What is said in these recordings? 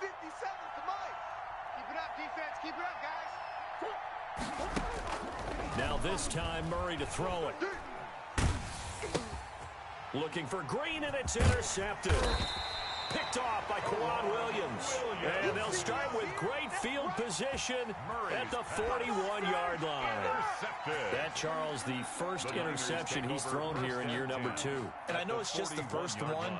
50 seconds to Mike. Keep it up, defense. Keep it up, guys. Now this time, Murray to throw it. Looking for Green, and it's intercepted. Picked off by Quan Williams. And they'll start with great field position at the 41-yard line. That, Charles, the first interception he's thrown here in year number 2. And I know it's just the first one,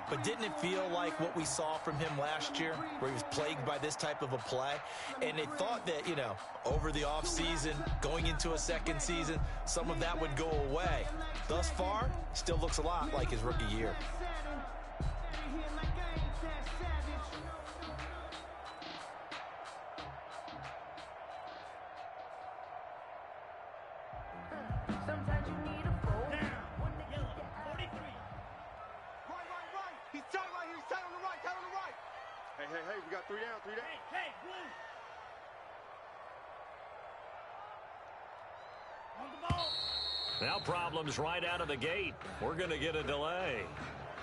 but didn't it feel like what we saw from him last year, where he was plagued by this type of a play? And they thought that, you know, over the offseason, going into a second season, some of that would go away. Thus far, still looks a lot like his rookie year. Sometimes you need a fold. Yellow, 43. Right. He's tight right here. He's tight on the right. Hey, we got 3 down. Hey, blue. On the ball. Now problems right out of the gate. We're going to get a delay.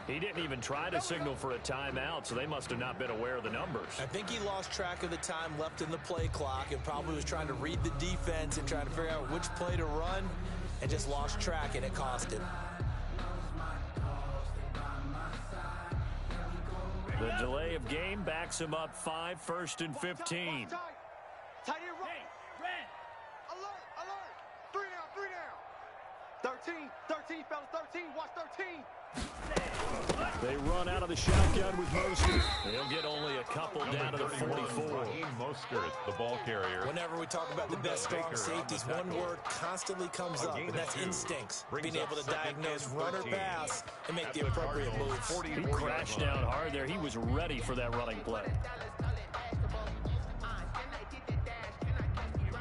He didn't even try to signal for a timeout, so they must have not been aware of the numbers. I think he lost track of the time left in the play clock and probably was trying to read the defense and trying to figure out which play to run and just lost track, and it cost him. The delay of game backs him up 5, 1st and 15. Tight end right. Red. Alert. 3 down. 13, fellas. 13. Watch 13. They run out of the shotgun with Mostert. They'll get only a couple down to the 44. Mostert, the ball carrier. Whenever we talk about the best strong safeties, one word constantly comes up, and that's instincts. Being able to diagnose run or pass and make the appropriate moves. He crashed down hard there. He was ready for that running play.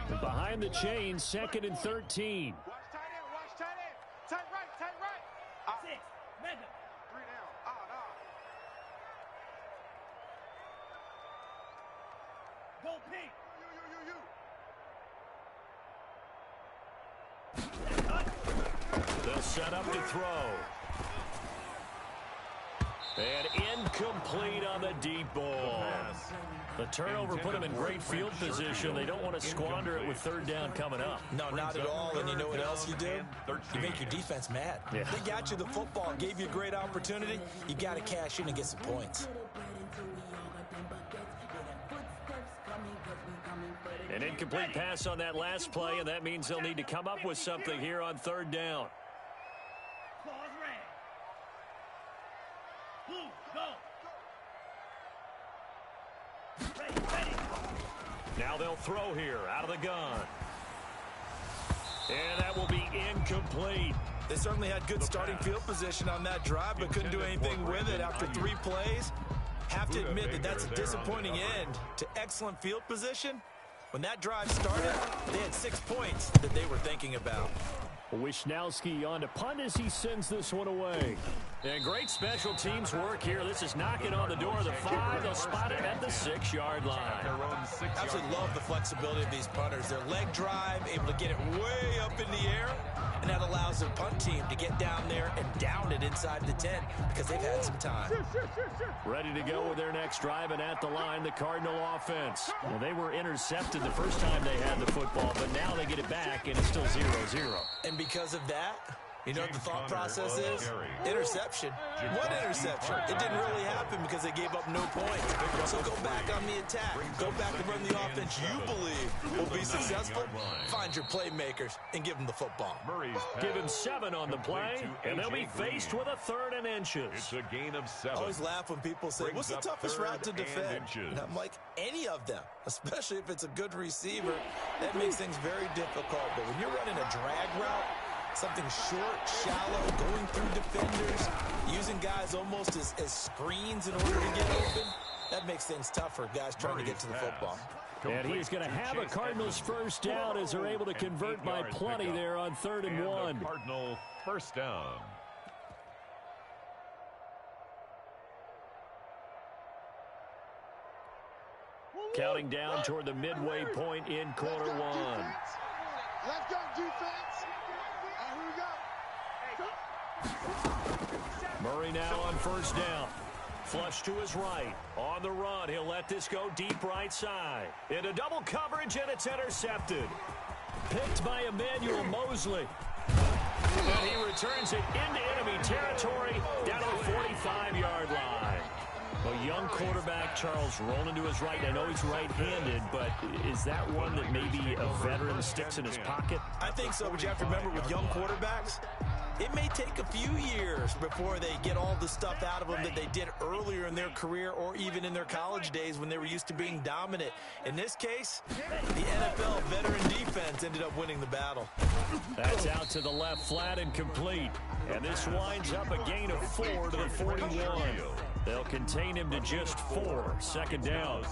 Behind the chains, 2nd and 13. Watch tight end. Tight right. 6. Mega. 3 down. Go pink. You. They'll set up to throw. And incomplete on the deep ball. The turnover put them in great field position. They don't want to squander it with 3rd down coming up. No, not at all. And you know what else you do? You make your defense mad. Yeah. They got you the football, gave you a great opportunity. You got to cash in and get some points. An incomplete pass on that last play, and that means they'll need to come up with something here on 3rd down. Claws red. Blue, go. Ready. Now they'll throw here out of the gun. And that will be incomplete. They certainly had good starting field position on that drive, but couldn't do anything with it after 3 plays. Have to admit that that's a disappointing end to excellent field position. When that drive started, they had 6 points that they were thinking about. Wisnowski on to punt as he sends this one away. And great special teams work here. This is knocking on the door of the 5. They'll spot it at the 6-yard line. Absolutely love the flexibility of these punters. Their leg drive, able to get it way up in the air, and that allows their punt team to get down there and down it inside the 10 because they've had some time. Ready to go with their next drive, and at the line, the Cardinal offense. Well, they were intercepted the first time they had the football, but now they get it back, and it's still 0-0. And because of that, you know what the thought process is? Interception. What interception? It didn't really happen because they gave up no points. So go back on the attack. Go back and run the offense you believe will be successful. Find your playmakers and give them the football. Give him 7 on the play, and they'll be faced with a 3rd and inches. It's a gain of 7. I always laugh when people say, what's the toughest route to defend? And I'm like, any of them, especially if it's a good receiver. That makes things very difficult. But when you're running a drag route, something short, shallow, going through defenders, using guys almost as screens in order to get open, that makes things tough for guys trying to get to the football. And he's going to have a Cardinals first down as they're able to convert by plenty there on 3rd and 1. Cardinal first down. Counting down toward the midway point in quarter 1. Let's go, defense. Here we go. Murray now on first down. flush to his right. On the run, he'll let this go deep right side. Into double coverage, and it's intercepted. Picked by Emmanuel Mosley. And he returns it into enemy territory down to the 45-yard line. A young quarterback, Charles, rolling to his right. I know he's right-handed, but is that one that maybe a veteran sticks in his pocket? I think so, but you have to remember with young quarterbacks, it may take a few years before they get all the stuff out of them that they did earlier in their career or even in their college days when they were used to being dominant. In this case, the NFL veteran defense ended up winning the battle. That's out to the left, flat and complete. And this winds up a gain of 4 to the 41. They'll contain him to just 4. Second down.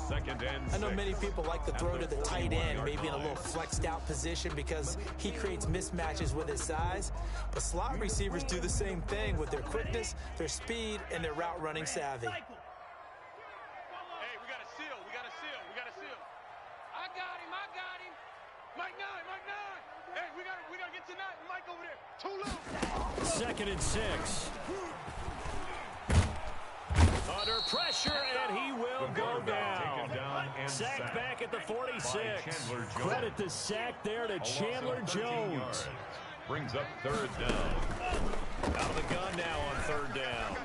I know many people like to throw to the tight end, maybe in a little flexed out position because he creates mismatches with his size. But slot receivers do the same thing with their quickness, their speed, and their route running savvy. Hey, we got a seal. We got a seal. We got a seal. I got him. Mike 9. Hey, we gotta get to Mike over there. Too low. Second and 6. Under pressure, and he will go down. Sacked back at the 46. Credit the sack there to Chandler Jones. Brings up third down. Out of the gun now on third down.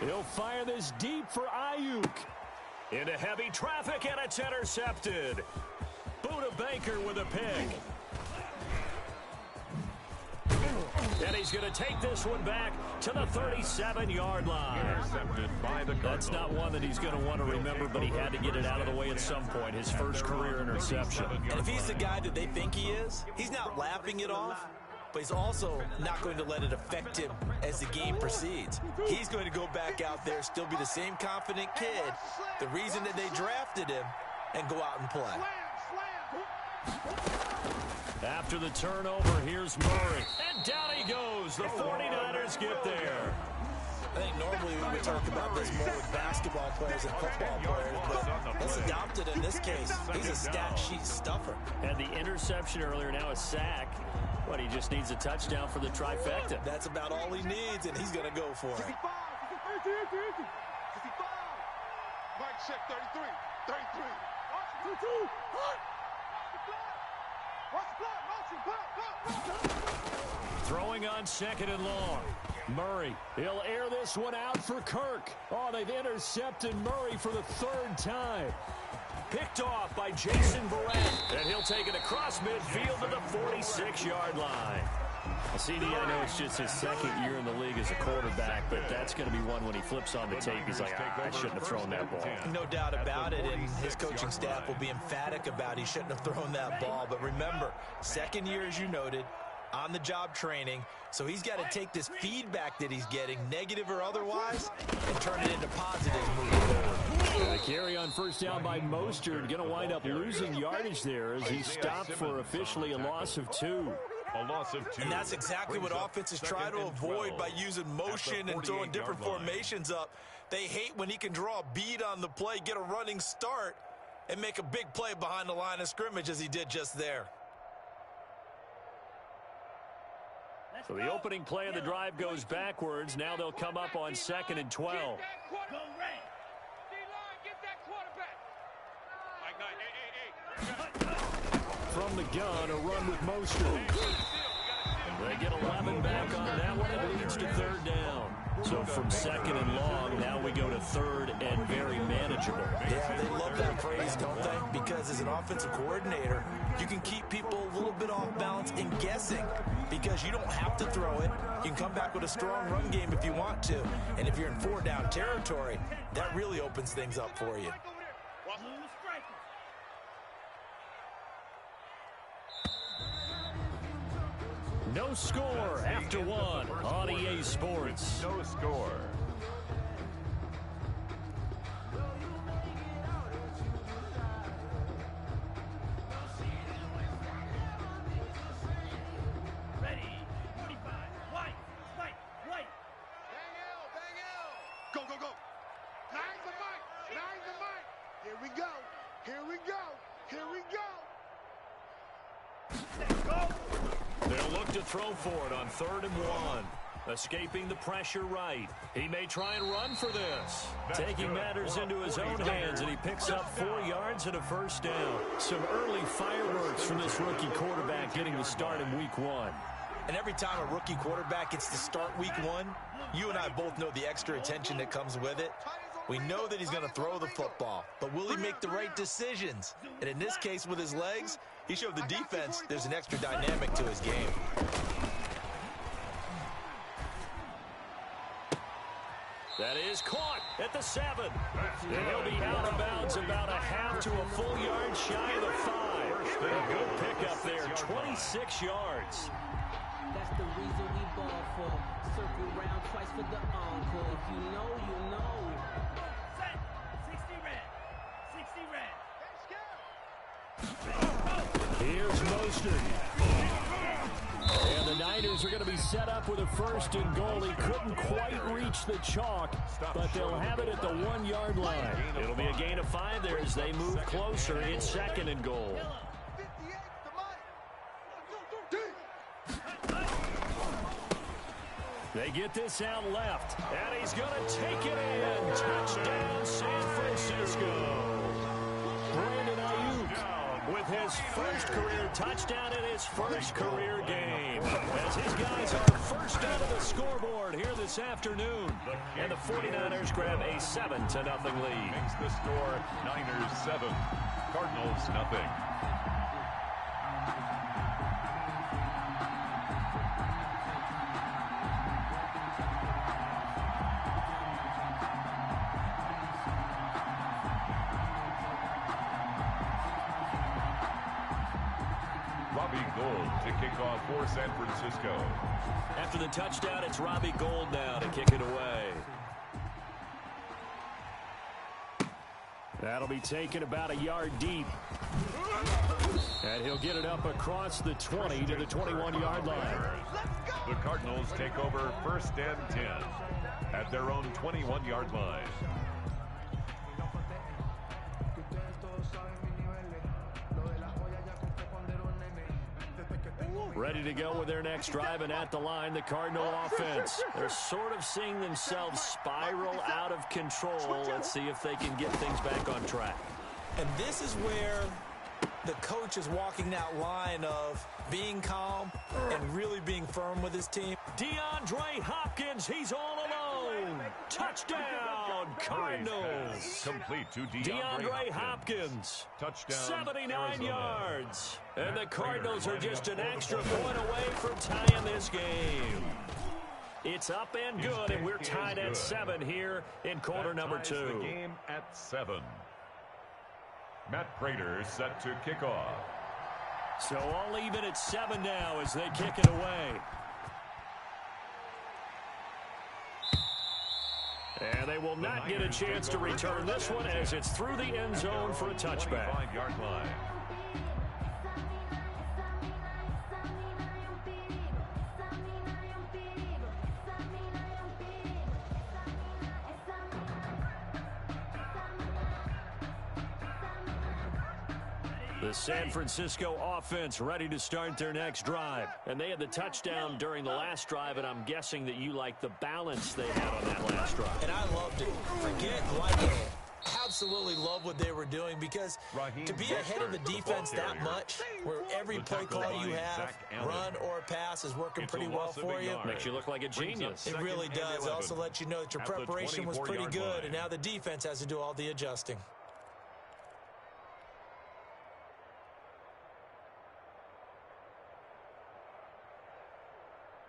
He'll fire this deep for Ayuk. Into heavy traffic, and it's intercepted. Buda Baker with a pick. And he's going to take this one back to the 37-yard line. Intercepted by the Cardinals. That's not one that he's going to want to remember, but he had to get it out of the way at some point. His first career interception. And if he's the guy that they think he is, he's not laughing it off, but he's also not going to let it affect him as the game proceeds. He's going to go back out there, still be the same confident kid, the reason that they drafted him, and go out and play. After the turnover, here's Murray. And down he goes. The 49ers get there. I think normally we would talk about this more with basketball players and football players, but let's adopt it in this case. He's a stat sheet stuffer. And the interception earlier, now a sack. But he just needs a touchdown for the trifecta. That's about all he needs, and he's going to go for it. 65. Mike check 33. 33. 2-2. Throwing on second and long. Murray, he'll air this one out for Kirk. Oh, they've intercepted Murray for the third time. Picked off by Jason Verrett. And he'll take it across midfield to the 46-yard line. CD, I know it's just his second year in the league as a quarterback, but that's going to be one when he flips on the tape. He's like, I shouldn't have thrown that ball. No doubt about it, and his coaching staff will be emphatic about he shouldn't have thrown that ball. But remember, second year, as you noted, on-the-job training, so he's got to take this feedback that he's getting, negative or otherwise, and turn it into positives moving forward. The carry on first down by Mostert, going to wind up losing yardage there as he stopped for officially a loss of 2. A loss of 2. And that's exactly what offenses try to avoid by using motion and throwing different formations up. They hate when he can draw a bead on the play, get a running start, and make a big play behind the line of scrimmage as he did just there. So the opening play of the drive goes backwards. Now they'll come up on second and 12. Go Ray. D-line, get that quarterback. Mike 9, hey. From the gun, a run with Mostert. They get 11 back on that one. It leads to third down. So from second and long, now we go to third and very manageable. Yeah, they love that phrase, don't they? Because as an offensive coordinator, you can keep people a little bit off balance and guessing because you don't have to throw it. You can come back with a strong run game if you want to. And if you're in 4-down territory, that really opens things up for you. Blue striker. No score after one on EA Sports. No score. Ready. 45. White. Spike. White. Bang L. Go. Nine to Mike. Here we go. Let's go. They'll look to throw for it on 3rd and 1. Escaping the pressure right. He may try and run for this. Taking matters into his own hands, and he picks up 4 yards and a first down. Some early fireworks from this rookie quarterback getting the start in week 1. And every time a rookie quarterback gets to start week 1, you and I both know the extra attention that comes with it. We know that he's going to throw the football, but will he make the right decisions? And in this case with his legs, he showed the defense there's an extra dynamic to his game. That is caught at the 7. And he'll be out of bounds about a half to a full yard shy of the 5. A good pickup there, 26 yards. That's the reason we ball for. Circle round twice for the encore. If you know, you know. Set. 60 red. 60 red. Here's Mostert. And the Niners are going to be set up with a 1st and goal. He couldn't quite reach the chalk, but they'll have it at the 1 yard line. It'll be a gain of 5 there as they move closer. It's 2nd and goal. They get this out left, and he's going to take it in. Touchdown, San Francisco. Brandon Ayuk with his first career touchdown in his first career game. As his guys are first out of the scoreboard here this afternoon. And the 49ers grab a 7-0 lead. Makes the score Niners 7, Cardinals nothing. Gold to kick off for San Francisco. After the touchdown, it's Robbie Gould now to kick it away. That'll be taken about a yard deep. And he'll get it up across the 20 to the 21-yard line. The Cardinals take over 1st and 10 at their own 21-yard line. Ready to go with their next drive, and at the line, the Cardinal offense. They're sort of seeing themselves spiral out of control. Let's see if they can get things back on track. And this is where the coach is walking that line of being calm and really being firm with his team. DeAndre Hopkins, he's all alone. Touchdown, Cardinals. Complete to DeAndre Hopkins. Touchdown, 79 Arizona. yards. And the Cardinals are just an extra point away from tying this game. It's up and good, and we're tied at 7 here in quarter number 2. The game at 7. Matt Prater set to kick off. So all even at 7 now as they kick it away. And they will not get a chance to return this one as it's through the end zone for a touchback. 25-yard line. The San Francisco offense ready to start their next drive. And they had the touchdown during the last drive, and I'm guessing that you like the balance they had on that last drive. And I loved it. Forget like it. Absolutely love what they were doing, because to be ahead of the defense that much, where every play call you have, run or pass, is working pretty well for you. Makes you look like a genius. It really does. It also lets you know that your preparation was pretty good, and now the defense has to do all the adjusting.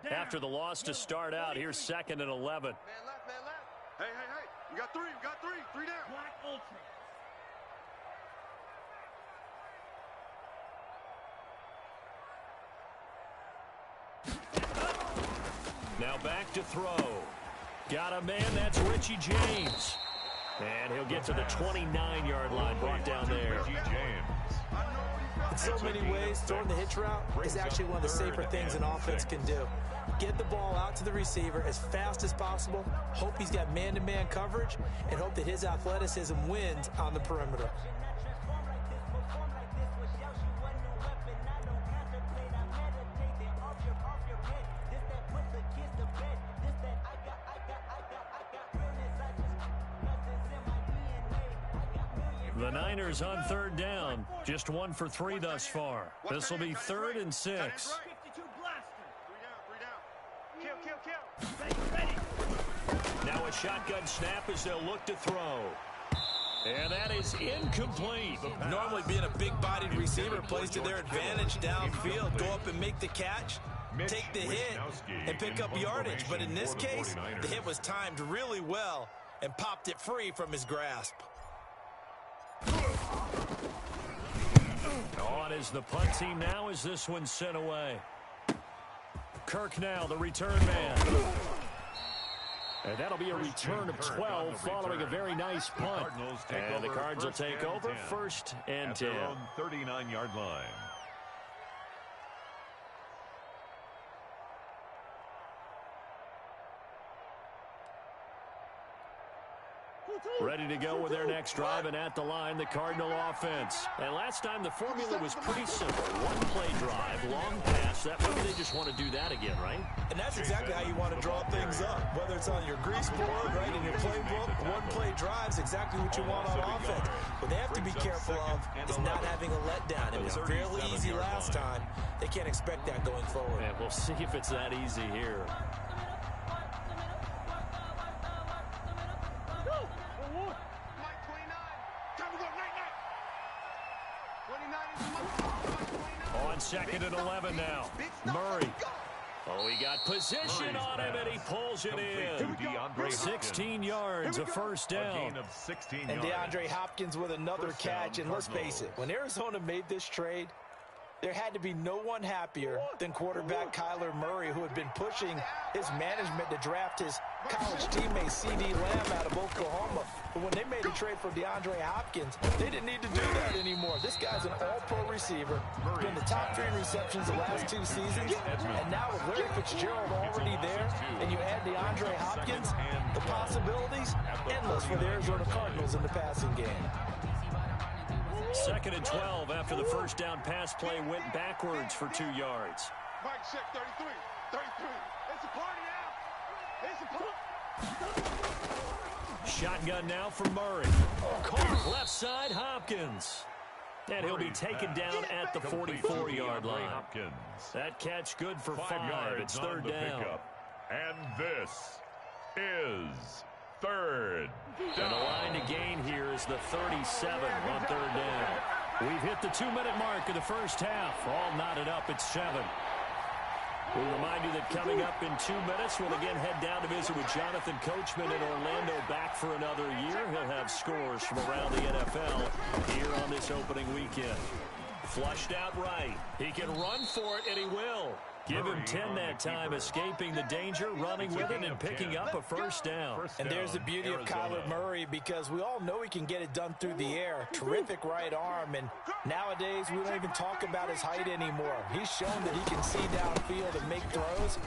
After the loss to start out, here's 2nd and 11. Man left, man left. Hey, hey, hey. We got 3. We got 3. 3 down. Black Ultra. Now back to throw. Got a man, that's Richie James. And he'll get to the 29-yard line, brought down there. Richie James. In so many ways, throwing the hitch route is actually one of the safer things an offense can do. Get the ball out to the receiver as fast as possible, hope he's got man-to-man coverage, and hope that his athleticism wins on the perimeter. The Niners on third down. Just 1 for 3 thus far. This will be 3rd and 6. 52 blaster. 3 down. Kill. Now a shotgun snap as they'll look to throw. And that is incomplete. Normally being a big-bodied receiver plays to their advantage downfield. Go up and make the catch, take the hit, and pick up yardage. But in this case, the hit was timed really well and popped it free from his grasp. On is the punt team now as this one sent away. Kirk now, the return man. And that'll be a return of 12 following a very nice punt. And the Cards will take over 1st and 10. At their own 39-yard line. Ready to go with their next drive, and at the line, the Cardinal offense. And last time, the formula was pretty simple. One-play drive, long pass. That maybe they just want to do that again, right? And that's exactly how you want to draw things up. Whether it's on your grease board, right, in your playbook, one-play drive's exactly what you want on offense. What they have to be careful of is not having a letdown. It was fairly easy last time. They can't expect that going forward. And we'll see if it's that easy here. On 2nd and 11 now. Murray. Oh, he got position on him, and he pulls it in. 16 yards, a first down. And DeAndre Hopkins with another catch. And let's face it, when Arizona made this trade, there had to be no one happier than quarterback Kyler Murray, who had been pushing his management to draft his college teammate CeeDee Lamb out of Oklahoma. But when they made a trade for DeAndre Hopkins, they didn't need to do that anymore. This guy's an all-pro receiver. Been the top 3 receptions the last 2 seasons. And now with Larry Fitzgerald already there, and you add DeAndre Hopkins, the possibilities endless for the Arizona Cardinals in the passing game. 2nd and 12 after the first down pass play went backwards for 2 yards. Mike check 33. It's a party now. It's a party. Shotgun now for Murray. Caught left side, Hopkins. And he'll be taken down at the 44-yard line. That catch good for 5. It's 3rd down. And this is 3rd down. And the line to gain here is the 37 on 3rd down. We've hit the 2-minute mark of the first half. All knotted up at 7. We'll remind you that coming up in 2 minutes, we'll again head down to visit with Jonathan Coachman in Orlando, back for another year. He'll have scores from around the NFL here on this opening weekend. Flushed out right. He can run for it, and he will. Give him 10 that time, escaping the danger, running with it, and picking up a first down. And there's the beauty of Kyler Murray, because we all know he can get it done through the air. Terrific right arm, and nowadays we don't even talk about his height anymore. He's shown that he can see downfield and make throws,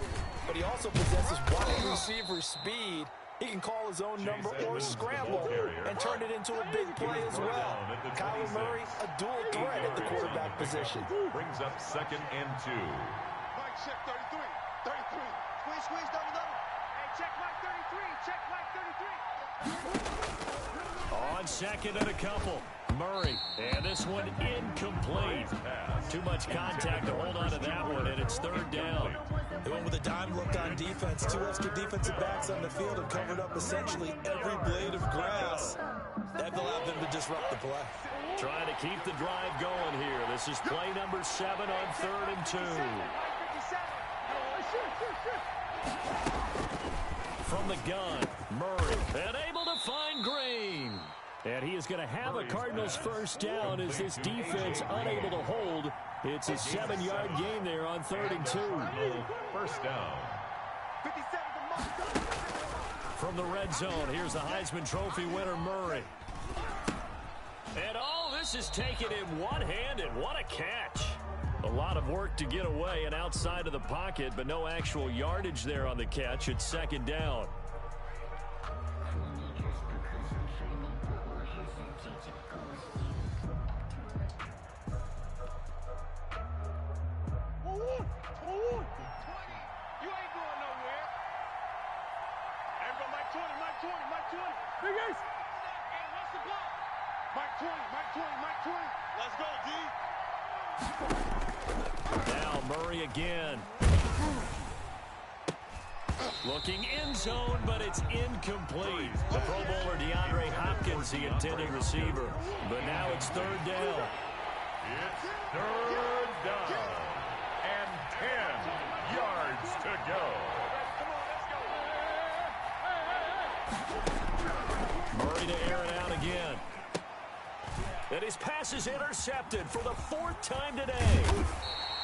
but he also possesses wide receiver speed. He can call his own number or scramble and turn it into a big play as well. Kyler Murray, a dual threat at the quarterback position. Brings up 2nd and 2. Check 33. Squeeze, double. Hey, check Mike 33. On 2nd and a couple. Murray. And this one incomplete. Too much contact to hold on to that one, and it's 3rd down. They went with a dime look on defense. 2 extra defensive backs on the field and covered up essentially every blade of grass. That allowed them to disrupt the play. Trying to keep the drive going here. This is play number 7 on 3rd and 2. From the gun, Murray, and able to find Green. And he is going to have a Cardinals first down as this defense unable to hold. It's a 7-yard gain there on 3rd and 2. First down. From the red zone, here's the Heisman Trophy winner, Murray. And all this is taken in one hand, and what a catch. A lot of work to get away and outside of the pocket, but no actual yardage there on the catch. It's 2nd down. Mike 20, Mike 20, Mike 20. Let's go, D. Now Murray again. Looking end zone, but it's incomplete. The Pro Bowler DeAndre Hopkins, the intended receiver. But now it's third down. It's third down. And 10 yards to go. Murray to air it out again. And his pass is intercepted for the fourth time today.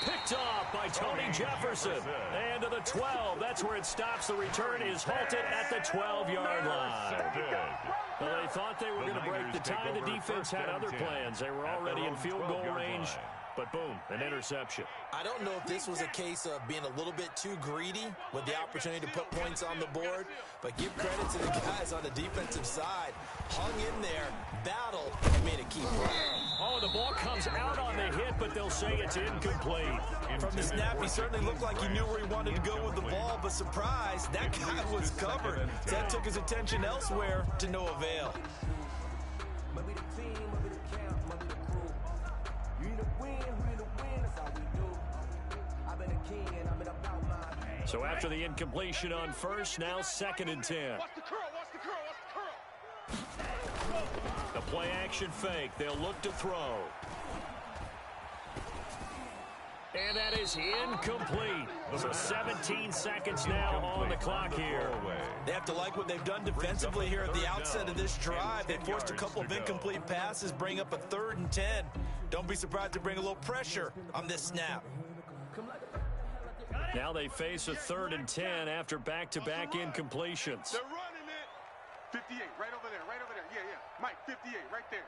Picked off by Tony Jefferson. And to the 12. That's where it stops. The return is halted at the 12-yard line. Well, they thought they were going to break the tie. The defense had other plans. They were already in field goal range. But boom, an interception. I don't know if this was a case of being a little bit too greedy with the opportunity to put points on the board, but give credit to the guys on the defensive side. Hung in there, battled, and made a key play. Oh, the ball comes out on the hit, but they'll say it's incomplete. From the snap, he certainly looked like he knew where he wanted to go with the ball, but surprise, that guy was covered. So that took his attention elsewhere to no avail. So after the incompletion on first, now 2nd and 10. Watch the curl, watch the curl, watch the curl. The play action fake. They'll look to throw. And that is incomplete. So 17 seconds now on the clock here. They have to like what they've done defensively here at the outset of this drive. They forced a couple of incomplete passes, bring up a 3rd and 10. Don't be surprised to bring a little pressure on this snap. Now they face a 3rd and 10 after back-to-back incompletions. They're running it. 58, right over there, right over there. Yeah, yeah. Mike, 58, right there.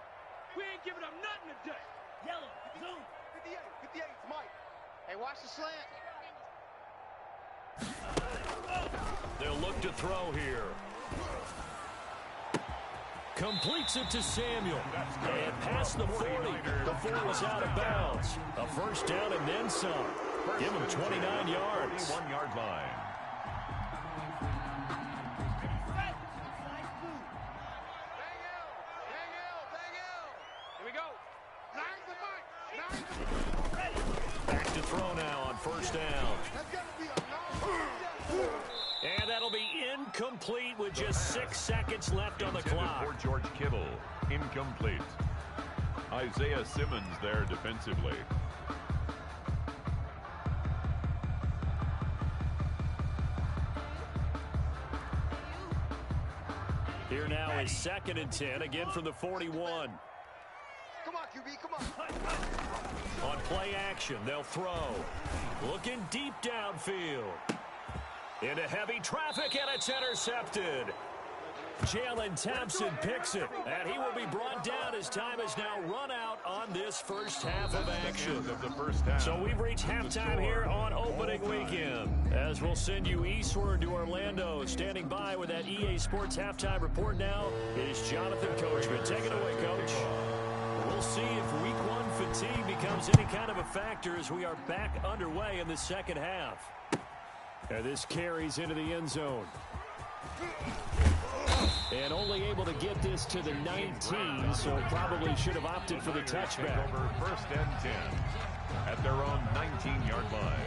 We ain't giving up nothing today. Yellow, zoom. 58, 58, it's Mike. Hey, watch the slant. They'll look to throw here. Completes it to Samuel. And past the 40. The 4 is out of bounds. A first down and then some. Give him 29 yards. 1-yard line. Here we go. Back to throw now on first down. And that'll be incomplete with just 6 seconds left on the clock. For George Kittle, incomplete. Isaiah Simmons there defensively. Here now is 2nd and 10, again from the 41. Come on, QB, come on. On play action, they'll throw. Looking deep downfield. Into heavy traffic, and it's intercepted. Jalen Thompson picks it, and he will be brought down as time has now run out on this first half of action. So we've reached halftime here on opening weekend. As we'll send you eastward to Orlando. Standing by with that EA Sports halftime report now is Jonathan Coachman. Take it away, Coach. We'll see if Week 1 fatigue becomes any kind of a factor as we are back underway in the second half. And this carries into the end zone. And only able to get this to the 19, so probably should have opted for the touchback. Over 1st and 10 at their own 19-yard line.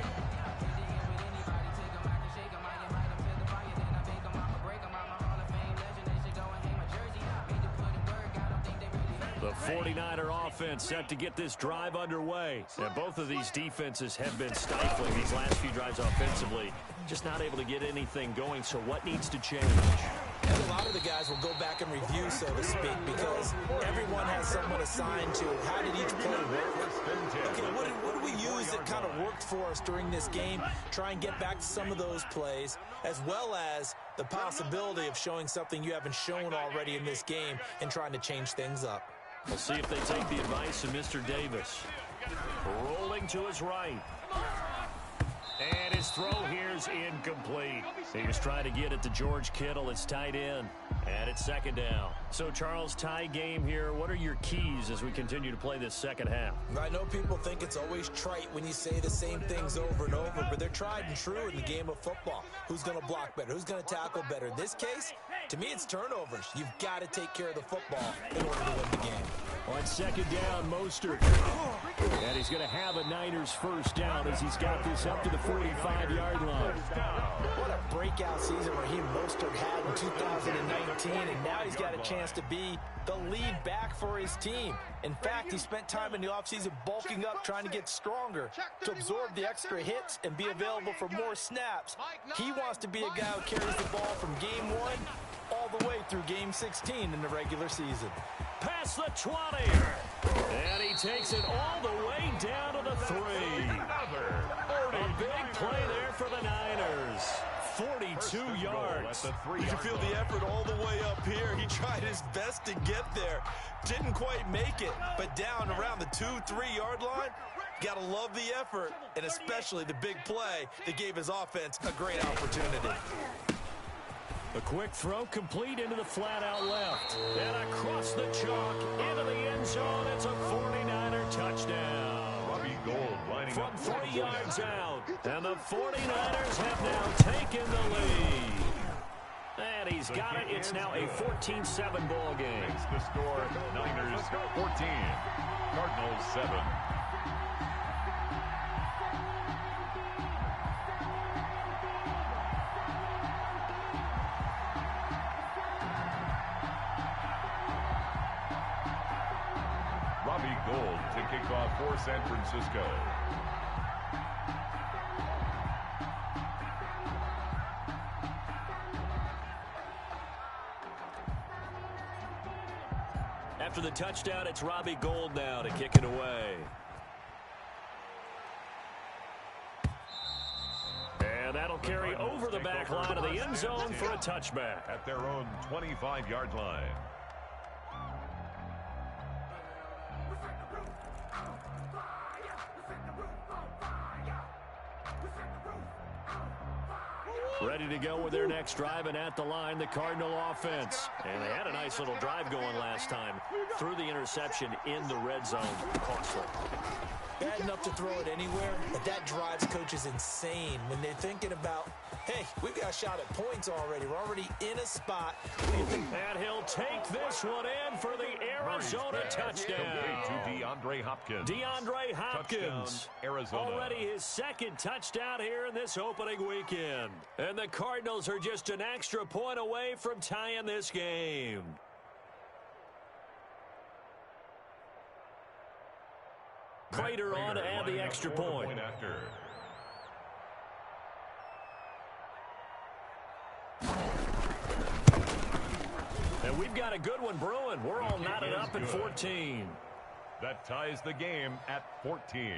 The 49er offense set to get this drive underway. And both of these defenses have been stifling these last few drives offensively. Just not able to get anything going, so what needs to change? And a lot of the guys will go back and review, so to speak, because everyone has someone assigned to how did each play work. Okay, what do we use that kind of worked for us during this game? Try and get back to some of those plays, as well as the possibility of showing something you haven't shown already in this game and trying to change things up. We'll see if they take the advice of Mr. Davis. Rolling to his right. And his throw here is incomplete. He was trying to get it to George Kittle. It's tight end. And it's 2nd down. So, Charles, tie game here. What are your keys as we continue to play this second half? I know people think it's always trite when you say the same things over and over, but they're tried and true in the game of football. Who's going to block better? Who's going to tackle better? In this case, to me, it's turnovers. You've got to take care of the football in order to win the game. On second down, Mostert. And he's going to have a Niners first down as he's got this up to the 45-yard line. What a breakout season Raheem Mostert had in 2019, and now he's got a chance to be the lead back for his team. In fact, he spent time in the offseason bulking up, trying to get stronger to absorb the extra hits and be available for more snaps. He wants to be a guy who carries the ball from game 1 all the way through game 16 in the regular season. Past the 20. And he takes it all the way down to the 3. A big play there for the Niners. 42 yards. You can feel the effort all the way up here. He tried his best to get there. Didn't quite make it, but down around the 2-3 yard line, gotta love the effort, and especially the big play that gave his offense a great opportunity. A quick throw complete into the flat out left. And across the chalk into the end zone. It's a 49er touchdown. Robbie Gould lining from up 3 yards out. And the 49ers have now taken the lead. And he's got it. It's now a 14-7 ball game. Makes the score Niners 14, Cardinals 7. Robbie Gould to kick off for San Francisco. After the touchdown, it's Robbie Gould now to kick it away. And that'll carry over the back line of the end zone for a touchback. At their own 25-yard line. Ready to go with their next drive, and at the line, the Cardinal offense. And they had a nice little drive going last time. Threw the interception in the red zone. Costly. Bad enough to throw it anywhere, but that drives coaches insane when they're thinking about, hey, we've got a shot at points already. We're already in a spot. And he'll take this one in for the Arizona touchdown. To DeAndre Hopkins. DeAndre Hopkins. Touchdown, Arizona. Already his second touchdown here in this opening weekend. And the Cardinals are just an extra point away from tying this game. Prater on to add the extra point. After. And we've got a good one brewing. We're all knotted up at 14. That ties the game at 14.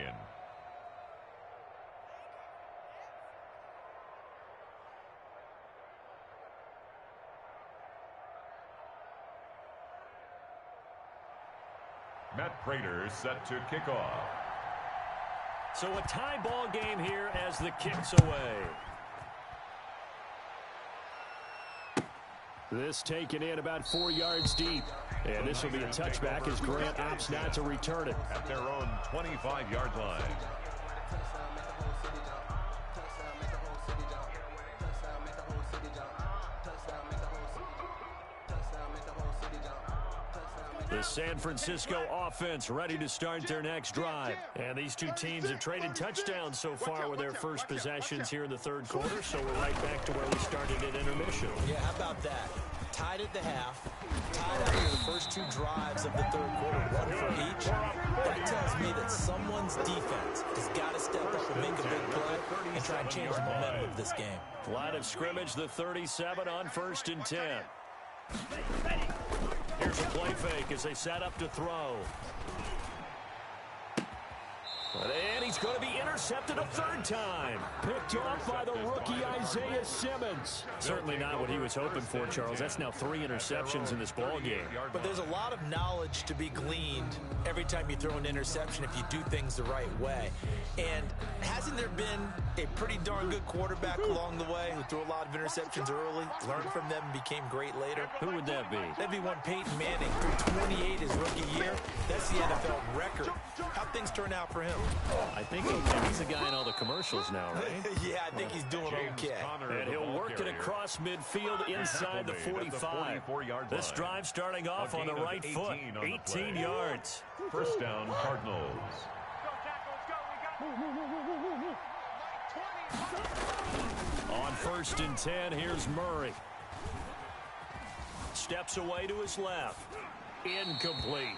Matt Prater set to kick off. So a tie ball game here as the kick's away. This taken in about 4 yards deep. And this will be a touchback as Grant opts not to return it. At their own 25-yard line. The San Francisco offense ready to start their next drive. And these two teams have traded touchdowns so far with their first possessions here in the third quarter, so we're right back to where we started at intermission. Yeah, how about that? Tied at the half, tied after the first two drives of the third quarter, one for each. That tells me that someone's defense has got to step up and make a big play and try and change the momentum of this game. Line of scrimmage, the 37 on 1st and 10. Here's a play fake as they set up to throw. And he's going to be intercepted a third time. Picked off by the rookie Isaiah Simmons. Certainly not what he was hoping for, Charles. That's now 3 interceptions in this ball game. But there's a lot of knowledge to be gleaned every time you throw an interception if you do things the right way. And hasn't there been a pretty darn good quarterback along the way who threw a lot of interceptions early, learned from them, and became great later? Who would that be? That'd be one Peyton Manning, threw 28 his rookie year. That's the NFL record. How'd things turn out for him? I think he's the guy in all the commercials now, right? Yeah, I think he's doing okay. And he'll work it across midfield inside the 45. This drive starting off on the right foot. 18 yards. First down, Cardinals. On 1st and 10, here's Murray. Steps away to his left. Incomplete.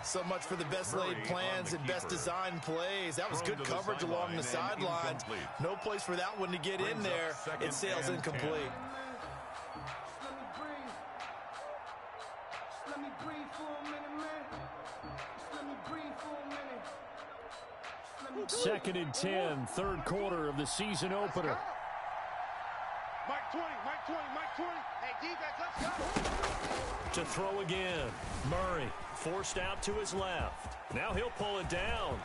So much for the best laid plans and best designed plays. That was good coverage along the sidelines. No place for that one to get in there. It sails incomplete. Second and 10, third quarter of the season opener. Mike 20, Mike 20, Mike 20. Hey, defense, let's go. To throw again. Murray forced out to his left. Now he'll pull it down.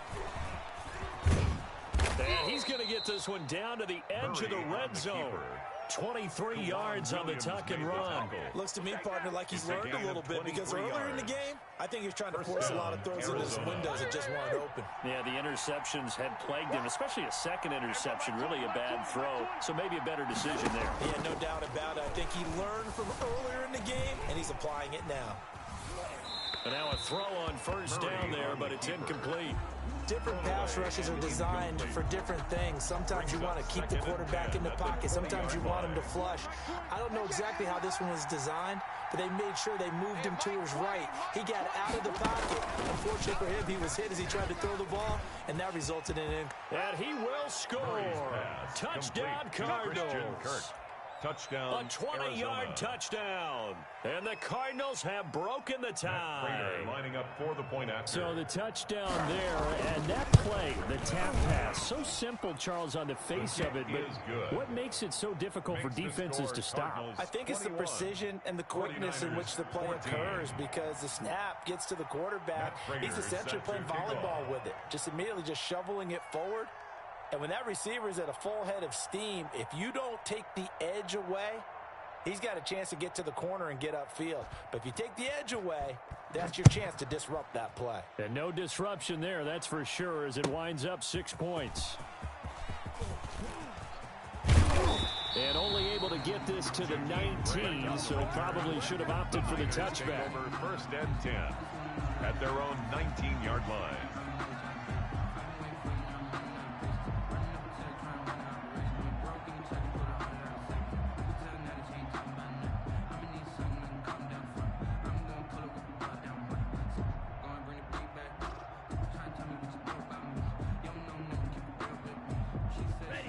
And he's going to get this one down to the edge of the red zone. 23 yards on the tuck and run. Looks to me, partner, like he's learned a little bit, because earlier in the game, I think he was trying to force a lot of throws into his windows that just weren't open. Yeah, the interceptions had plagued him, especially a second interception, really a bad throw. So maybe a better decision there. Yeah, no doubt about it. I think he learned from earlier in the game, and he's applying it now. And now a throw on first down there, but it's incomplete. Different pass rushes are designed for different things. Sometimes you want to keep the quarterback in the pocket. Sometimes you want him to flush. I don't know exactly how this one was designed, but they made sure they moved him to his right. He got out of the pocket. Unfortunately for him, he was hit as he tried to throw the ball, and that resulted in an And he will score. Touchdown, Cardinals. Touchdown, a 20-yard touchdown. And the Cardinals have broken the tie. Lining up for the point after. So the touchdown there, and that play, the tap pass, so simple, Charles, on the face of it, but what makes it so difficult for defenses to stop? I think it's the precision and the quickness in which the play occurs, because the snap gets to the quarterback. He's essentially playing volleyball with it, just immediately just shoveling it forward. And when that receiver is at a full head of steam, if you don't take the edge away, he's got a chance to get to the corner and get upfield. But if you take the edge away, that's your chance to disrupt that play. And no disruption there, that's for sure, as it winds up 6 points. And only able to get this to the 19, so probably should have opted for the touchback. First and 10 at their own 19-yard line.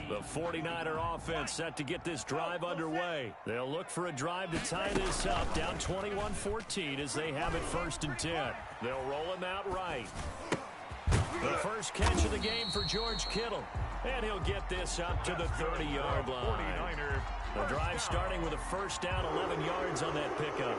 The 49er offense set to get this drive underway. They'll look for a drive to tie this up, down 21-14 as they have it 1st and 10. They'll roll him out right. The first catch of the game for George Kittle. And he'll get this up to the 30-yard line. The drive starting with a first down, 11 yards on that pickup.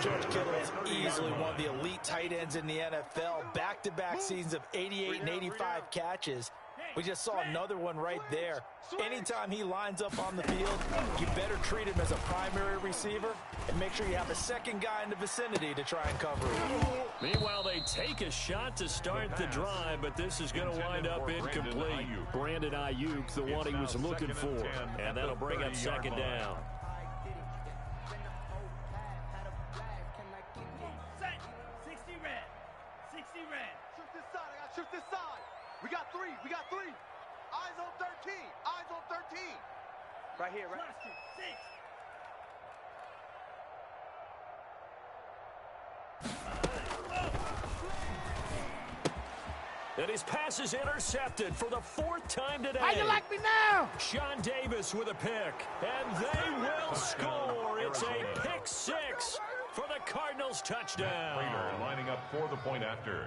George Kittle is easily one of the elite tight ends in the NFL. Back-to-back seasons of 88 and 85 catches. We just saw another one right there. Anytime he lines up on the field, you better treat him as a primary receiver and make sure you have a second guy in the vicinity to try and cover him. Meanwhile, they take a shot to start the drive, but this is going to wind up incomplete. Brandon Ayuk, the one he was looking for, and that'll bring up second down. Set. 60 red. 60 red. Shoot this side. I got to shoot this side. We got 3. We got 3. Eyes on 13. Eyes on 13. Right here, right? Trust it. 6. And his pass is intercepted for the 4th time today. How you like me now? Sean Davis with a pick, and they will score. It's a pick 6 for the Cardinals touchdown. Prater lining up for the point after.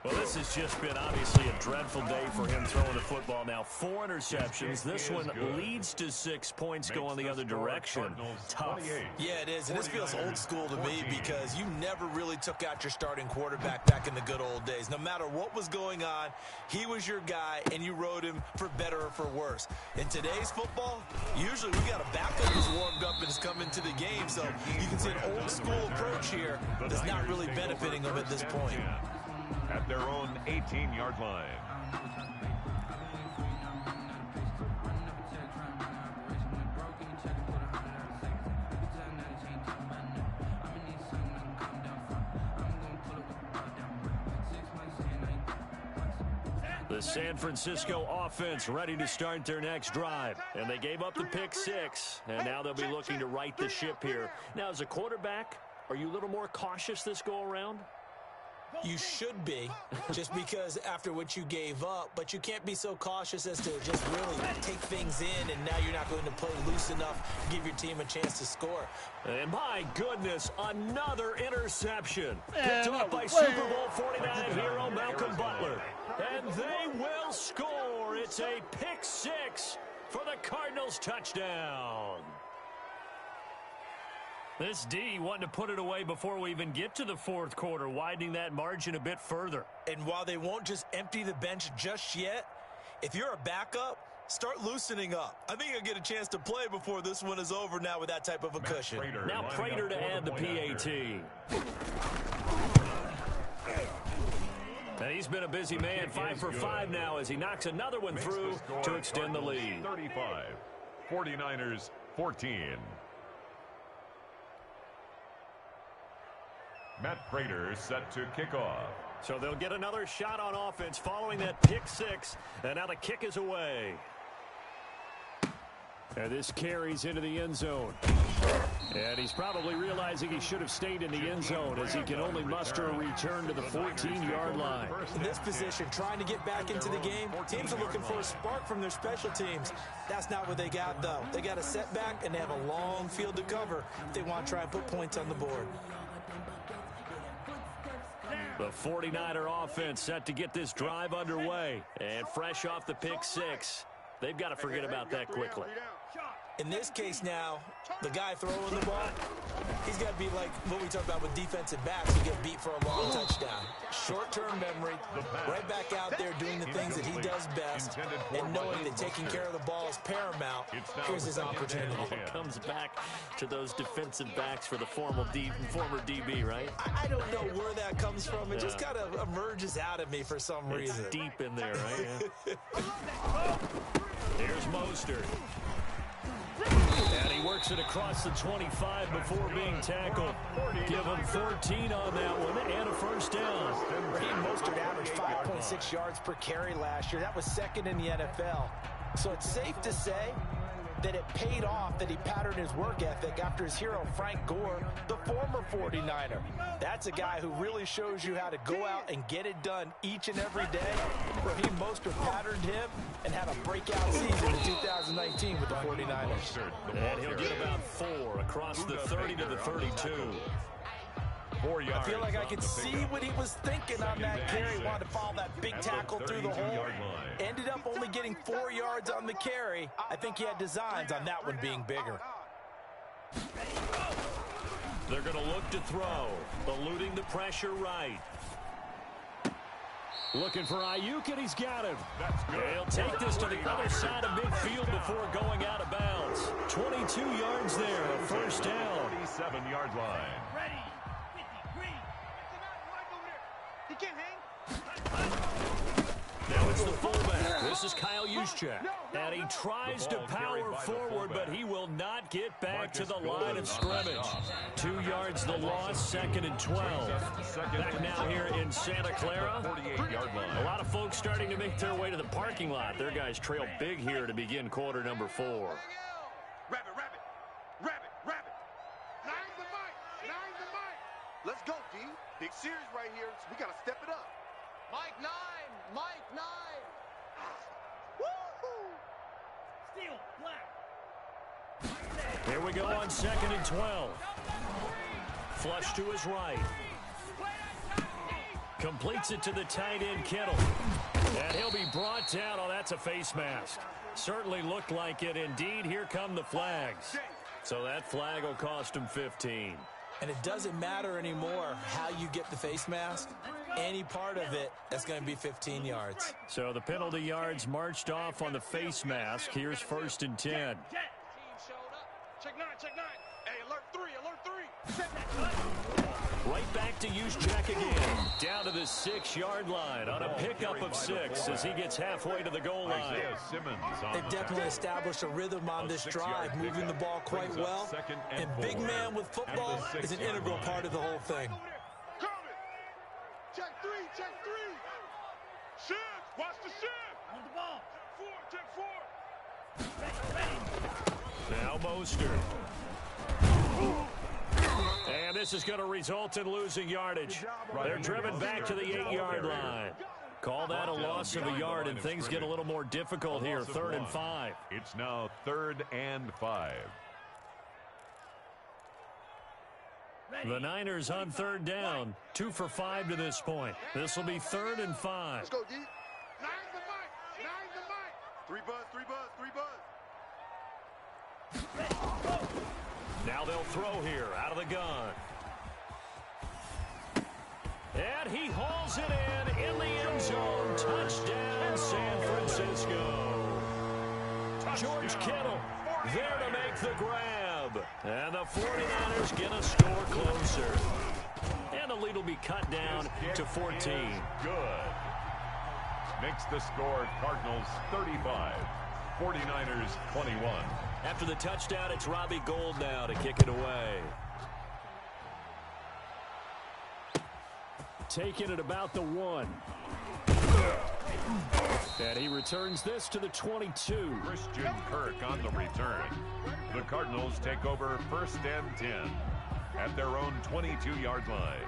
Well, this has just been obviously a dreadful day for him throwing the football. Now 4 interceptions. This one leads to 6 points going the other direction. Tough. Yeah, it is. And this feels old school to me because you never really took out your starting quarterback back in the good old days. No matter what was going on, he was your guy, and you rode him for better or for worse. In today's football, usually we got a backup who's warmed up and is coming to the game. So you can see an old school approach here that's not really benefiting them at this point. At their own 18-yard line. The San Francisco offense ready to start their next drive. And they gave up the pick 6, and now they'll be looking to right the ship here. Now, as a quarterback, are you a little more cautious this go-around? You should be, just because after what you gave up, but you can't be so cautious as to just really take things in, and now you're not going to play loose enough to give your team a chance to score. And my goodness, another interception. Picked off by Super Bowl 49 hero Malcolm Butler. And they will score. It's a pick 6 for the Cardinals touchdown. This D wanted to put it away before we even get to the fourth quarter, widening that margin a bit further. And while they won't just empty the bench just yet, if you're a backup, start loosening up. I think you'll get a chance to play before this one is over now with that type of a cushion. Now Prater to add the PAT. And he's been a busy man, 5 for 5 now as he knocks another one through to extend the lead. 35, 49ers 14. Matt Prater set to kick off. So they'll get another shot on offense following that pick 6. And now the kick is away. And this carries into the end zone. And he's probably realizing he should have stayed in the end zone as he can only muster a return to the 14-yard line. In this position, trying to get back into the game, teams are looking for a spark from their special teams. That's not what they got, though. They got a setback, and they have a long field to cover if they want to try and put points on the board. The 49er offense set to get this drive underway. And fresh off the pick 6, they've got to forget about that quickly. In this case now, the guy throwing the ball, he's got to be like what we talk about with defensive backs who get beat for a long touchdown. Short-term memory, right back out there doing the things that he does best, and knowing that taking care of the ball is paramount. Here's his opportunity. Comes back to those defensive backs for the former DB, right? I don't know where that comes from. It just kind of emerges out of me for some reason. It's deep in there, right? Yeah. Here's Mostert. And he works it across the 25 before being tackled. Give him 14 on that one and a first down. Raheem Mostert averaged 5.6 yards per carry last year. That was second in the NFL. So it's safe to say that it paid off that he patterned his work ethic after his hero Frank Gore, the former 49er. That's a guy who really shows you how to go out and get it done each and every day. Raheem Mostert patterned him and had a breakout season in 2019 with the 49ers. And he'll get about 4 across the 30 to the 32. I feel like I could see what he was thinking on that carry. Wanted to follow that big tackle through the hole. Ended up only getting 4 yards on the carry. I think he had designs on that one being bigger. They're going to look to throw, eluding the pressure right. Looking for Ayuk, and he's got him. He'll take this to the other side of midfield before going out of bounds. 22 yards there, a first down. 47-yard line. Ready. 53. He can't hang. Now it's the fullback. This is Kyle Juszczyk. And he tries to power forward, but he will not get back to the line of scrimmage. 2 yards the loss, 2nd and 12. Back now here in Santa Clara. A lot of folks starting to make their way to the parking lot. Their guys trail big here to begin quarter number 4. Rabbit. Nine the mic. Let's go, D. Big series right here. So we got to step it up. Mike 9. Woo-hoo. Steal. Black. Here we go on 2nd and 12. Flush to his right. Completes it to the tight end, Kittle. And he'll be brought down. Oh, that's a face mask. Certainly looked like it. Indeed, here come the flags. So that flag will cost him 15. And it doesn't matter anymore how you get the face mask. Any part of it, that's going to be 15 yards. So the penalty yards marched off on the face mask. Here's 1st and 10. Team showed up. Check 9. Hey, alert 3. Set that cut. Right back to use check again. Down to the 6-yard line on a pickup of 6 as he gets halfway to the goal line. They've definitely established a rhythm on this drive, moving the ball quite well. And big man with football is an integral part of the whole thing. Check three, check three. Shift, watch the shift. On the ball. Check four. Now Mostert. And this is going to result in losing yardage. They're driven back to the 8-yard line. Call that a loss of a yard, and things get a little more difficult here. 3rd and 5. It's now 3rd and 5. The Niners on 3rd down. 2 for 5 to this point. This will be 3rd and 5. Let's go, D. Nine the mic. Nine the mic. 3 buzz, 3 buzz, 3 buzz. Now they'll throw here out of the gun. And he hauls it in the end zone. Touchdown, San Francisco. George Kittle there to make the grab. And the 49ers get a score closer. And the lead will be cut down to 14. Good. Makes the score Cardinals 35, 49ers 21. After the touchdown, it's Robbie Gould now to kick it away. Taking it about the 1. And he returns this to the 22. Christian Kirk on the return. The Cardinals take over 1st and 10 at their own 22-yard line.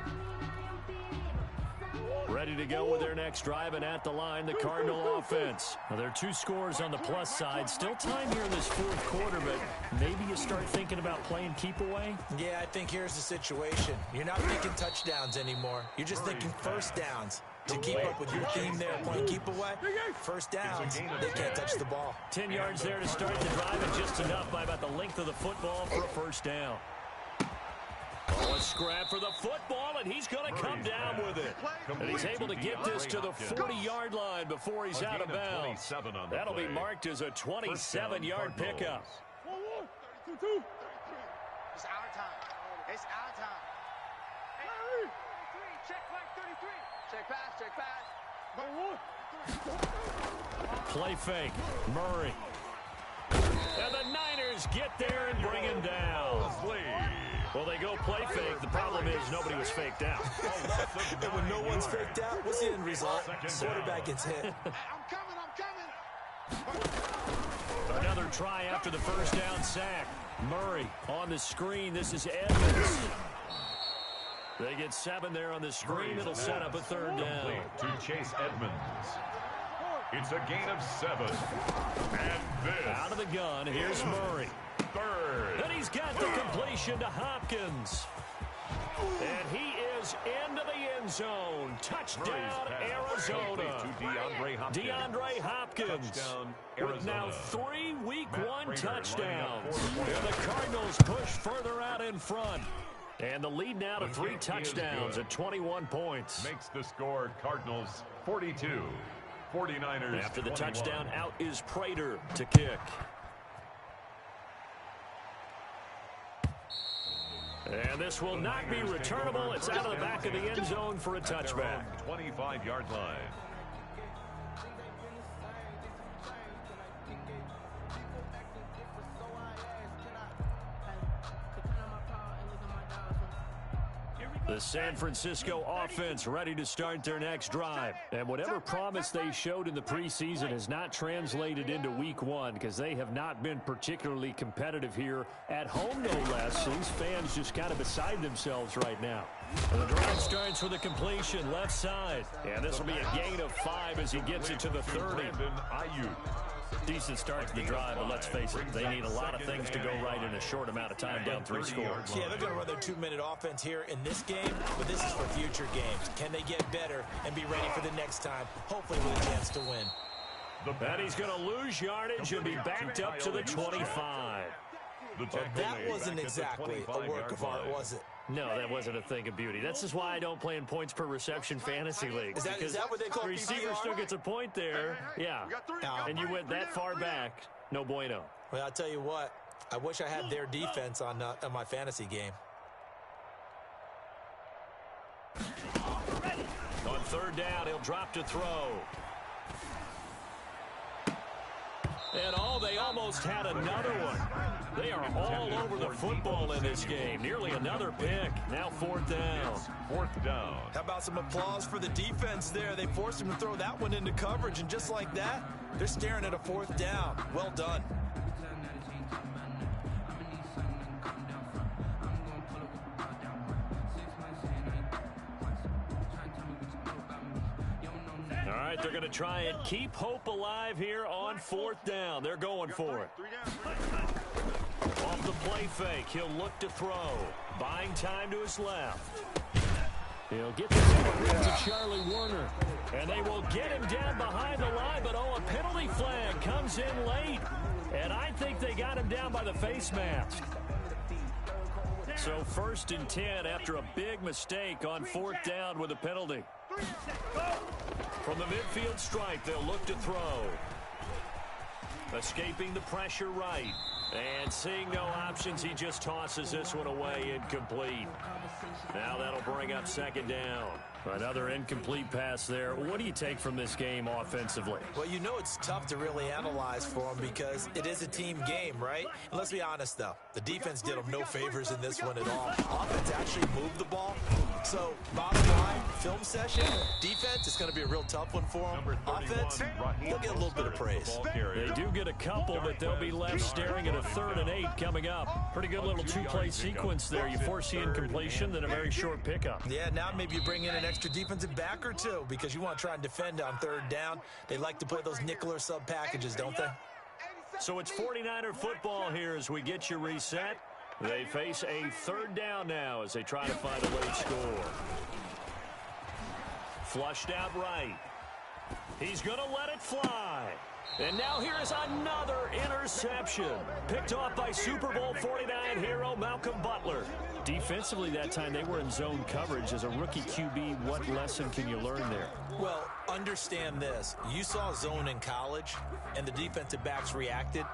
Ready to go with their next drive, and at the line, the Cardinal offense. Now, there are 2 scores on the plus side. Still time here in this 4th quarter, but maybe you start thinking about playing keep away? Yeah, I think here's the situation. You're not thinking touchdowns anymore. You're just thinking first downs. To keep up with your theme there, playing keep away, first downs, they can't touch the ball. 10 yards there to start the drive, and just enough by about the length of the football for a first down. Oh, a scrap for the football, and he's going to come down with it. And he's able to get this to the 40-yard line before he's out of bounds. That'll be marked as a 27-yard pickup. 32. It's our time. It's our time. 33. Check flag 33. Check pass, check pass. Play fake. Murray. And the Niners get there and bring him down. Well, they go play fake. The problem is nobody was faked out. And when no one's faked out, what's the end result? Quarterback gets hit. I'm coming. Another try after the first down sack. Murray on the screen. This is Edmonds. They get 7 there on the screen. It'll set up a 3rd down. To Chase Edmonds. It's a gain of 7. And this. Out of the gun, here's Murray. 3rd. And he's got the completion to Hopkins. And he is into the end zone. Touchdown, Arizona. DeAndre Hopkins with now 3 Week 1 touchdowns. And the Cardinals push further out in front. And the lead now to 3 touchdowns at 21 points. Makes the score Cardinals 42, 49ers After the 21. touchdown, out is Prater to kick. And this will not be returnable. It's out of the back of the end zone for a touchback. 25-yard line. The San Francisco offense ready to start their next drive. And whatever promise they showed in the preseason has not translated into Week 1 because they have not been particularly competitive here at home, no less. These fans just kind of beside themselves right now. And the drive starts with a completion left side. And this will be a gain of 5 as he gets it to the 30. Decent start to the drive, but let's face it, they need a lot of things to go right in a short amount of time down 3 scores. Yeah, they're going to run their 2-minute offense here in this game, but this is for future games. Can they get better and be ready for the next time, hopefully with a chance to win? And he's going to lose yardage and be backed up to the 25. Well, that wasn't exactly a work of art, was it? No, that wasn't a thing of beauty. That's just why I don't play in points per reception fantasy leagues. Is that what they call the receiver PPR? still gets a point there. Yeah. And you went that far back. No bueno. Well, I'll tell you what. I wish I had their defense on my fantasy game. third down, he'll drop to throw. And they almost had another one. They are all over the football in this game. Nearly another pick. Now fourth down. Fourth down. How about some applause for the defense there? They forced him to throw that one into coverage, and just like that, they're staring at a fourth down. Well done. All right, they're going to try and keep hope alive here on fourth down. They're going for it. Off the play fake, he'll look to throw. Buying time to his left. He'll get this one to Charlie Warner. And they will get him down behind the line, but a penalty flag comes in late. And I think they got him down by the face mask. So 1st and 10 after a big mistake on fourth down with a penalty. From the midfield stripe, they'll look to throw. Escaping the pressure right. And seeing no options, he just tosses this one away, incomplete. Now that'll bring up second down. Another incomplete pass there. What do you take from this game offensively? Well, you know it's tough to really analyze for them because it is a team game, right? And let's be honest, though. The defense did them no favors in this one at all. Offense actually moved the ball. So, bottom line, film session, defense, it's going to be a real tough one for them. Offense, they'll get a little bit of praise. They do get a couple, but they'll be left staring at a 3rd and 8 coming up. Pretty good little two-play sequence there. You force the incompletion, then a very short pickup. Yeah, now maybe you bring in an extra defensive back or two because you want to try and defend on 3rd down. They like to play those nickel or sub packages, don't they? So it's 49er football here as we get you reset. They face a 3rd down now as they try to find a late score. Flushed out right. He's going to let it fly. And now here is another interception. Picked off by Super Bowl 49 hero Malcolm Butler. Defensively that time, they were in zone coverage. As a rookie QB, what lesson can you learn there? Well, understand this. You saw zone in college, and the defensive backs reacted,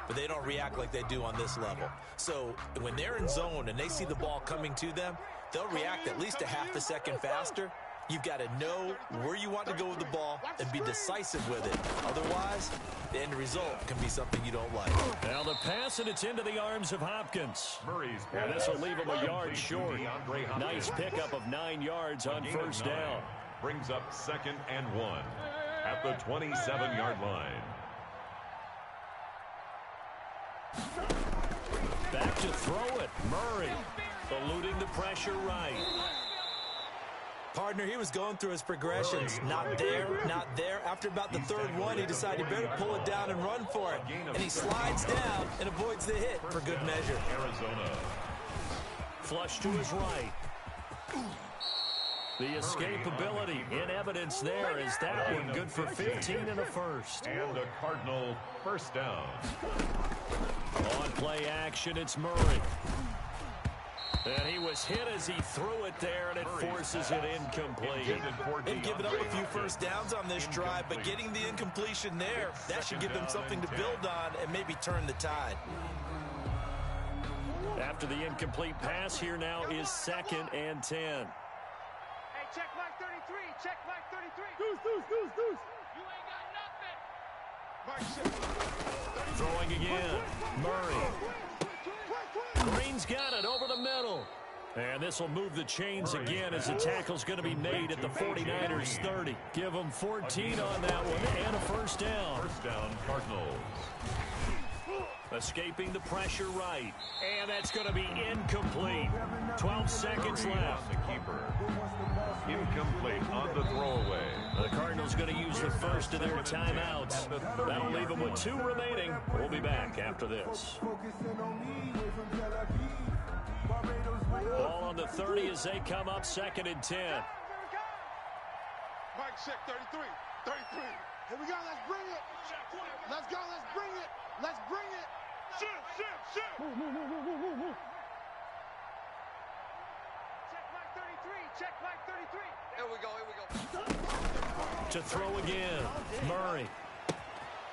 but they don't react like they do on this level. So when they're in zone and they see the ball coming to them, they'll react at least a half a second faster. You've got to know where you want to go with the ball and be decisive with it. Otherwise, the end result can be something you don't like. Now the pass, and it's into the arms of Hopkins. And this will leave him a yard short. Nice pickup of 9 yards on first down. Brings up 2nd and 1 at the 27-yard line. Back to throw it. Murray eluding the pressure right. Partner, he was going through his progressions. Not there, not there. After about the 3rd one, he decided he better pull it down and run for it. And he slides down and avoids the hit for good measure. Arizona. Flush to his right. The escapability in evidence there. Is that one good for 15 and a first? And a Cardinal first down. On play action, it's Murray. And he was hit as he threw it there, and it forces it incomplete. They've given up a few first downs on this drive, but getting the incompletion there, that should give them something to build on and maybe turn the tide. After the incomplete pass, here now is 2nd and 10. Hey, check Mike 33. Check Mike 33. Deuce. You ain't got nothing. Throwing again. Murray. Green's got it over the middle. And this will move the chains again as the tackle's going to be made at the 49ers 30. Give them 14 on that one and a first down. First down, Cardinals. Escaping the pressure right. And that's going to be incomplete. 12 seconds left. The keeper. Incomplete on the throwaway. The Cardinals going to use the first of their timeouts. That'll leave them with 2 remaining. We'll be back after this. Ball on the 30 as they come up 2nd and 10. Mike, check 33. 33. Here we go. Let's bring it. Let's go. Let's bring it. Let's bring it. Shoot. Move. Check Mike 33. Check Mike 33. Here we go. To throw again. Murray.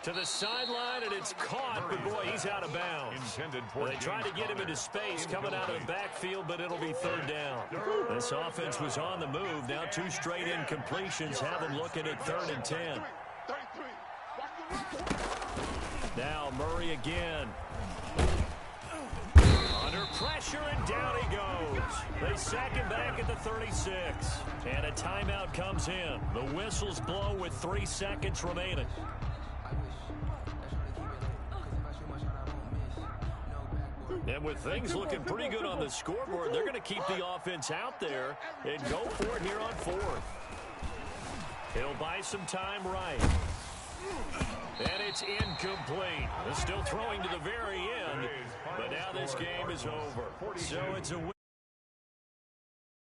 To the sideline, and it's caught, but boy, he's out of bounds. They tried to get him into space coming out of the backfield, but it'll be third down. This offense was on the move. Now 2 straight incompletions have them looking at 3rd and 10. Now Murray again. Under pressure, and down he goes. They sack him back at the 36. And a timeout comes in. The whistles blow with 3 seconds remaining. And with things looking pretty good on the scoreboard, they're going to keep the offense out there and go for it here on 4th. He'll buy some time right. And it's incomplete. They're still throwing to the very end, but now this game is over. So it's a win.